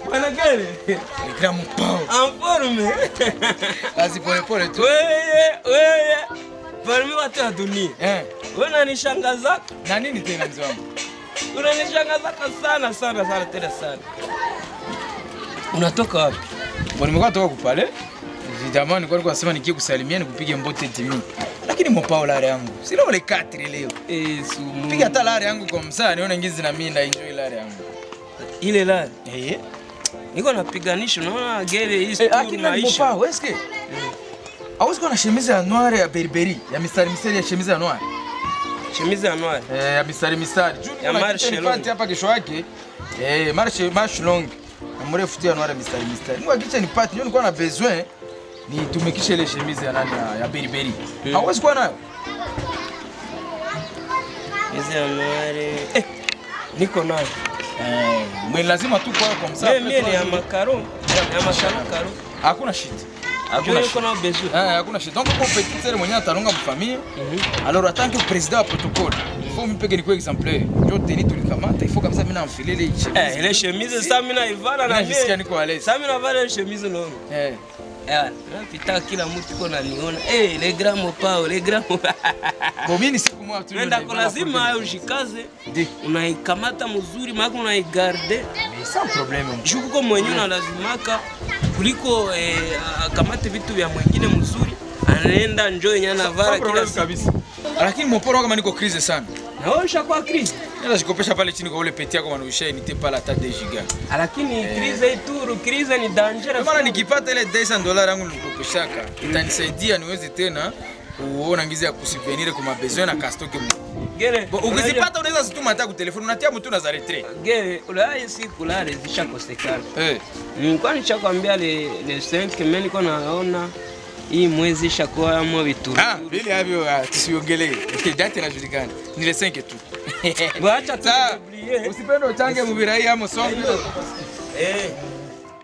Bwana gani? Le grand Mopao. En forme. Basi pole pole tu. Wewe. Parmi watu wa dunia. Wewe unanishangaza. Na nini tena mzee wangu? Unanishangaza sana tena sana. Unatoka wapi? Bwana nimekuwa toka kupale. Évidemment nilikuwa nasema nikie kusalimia nikupige mbote timi. Lakini Mopao lare yangu. Sina wale 4 leo. Sumu. Piga hata lare yangu kwa msaa nione ngizi na mimi na enjoy lare yangu. Ile lare. Niko napiganisha unaona gere hii story maisha. Mopao, eske? Hauwezi kuwa na chemise ya noir ya Berberi, ya mistari ya chemise ya noir. Chemise ya noir. Ya mistari. Juu ya marche long. Hapa kesho yake. Marche long. Na mrefu ya noir ya mistari. Mungu akicha nipate, ndio nilikuwa na besoin ni tumekisha ile chemise ya nani ya Berberi. Hauwezi kuwa nayo. Chemise ya noir. Niko nayo. Mimi lazima tu kwa msaa. Mimi ni ya makaro. Karo. Hakuna shit. Hakuna shit. Donc pour petit sœur mwenye atalonga mfamille. Alors en tant que président wa protocole, il faut mpeke ni kwa exemplaire. Ndio teni tulikamata, il faut comme ça mimi namfiler ile chemise. Ile chemise sasa mimi naivana na mimi. Nasikia niko à l'aise. Sasa mimi navana ile chemise nono. Napita kila mtu kona niona. Les grands Mopao, les grands. Bon mimi siku moja tu. Nenda kwa lazima ushikaze. Unaikamata mzuri, maana unaigarde. Sans problème. Chuko mwenyewe na lazimaka kuliko kamate vitu vya mwingine mzuri anaenda njoo yenyewe anavara kila kabisa. Lakini Mopao kama niko crise sana. Naosha kwa crise. Nenda sikopesha pale chini kwa ule peti yako wanausha inite pala hata 2 giga. Lakini crise ni dangerous. Kama nikipata ile $200 yangu nilikopeshaka, itanisaidia niweze tena kuona ngizi ya kusubvenir kwa mabesoin na kastoke mtu. Gere. Ukizipata unaweza zituma hata kwa telefoni unatia mtu na za retrait. Gere, ulai siku la zishakosekana. Nilikuwa nishakwambia le 5 mimi niko naona hii mwezi shakuwa mwa vitu. Vile havyo tusiongelee. Date inajulikana. Ni le 5 tu. Waacha tu oublier. Usipende uchange mubirai ama songo.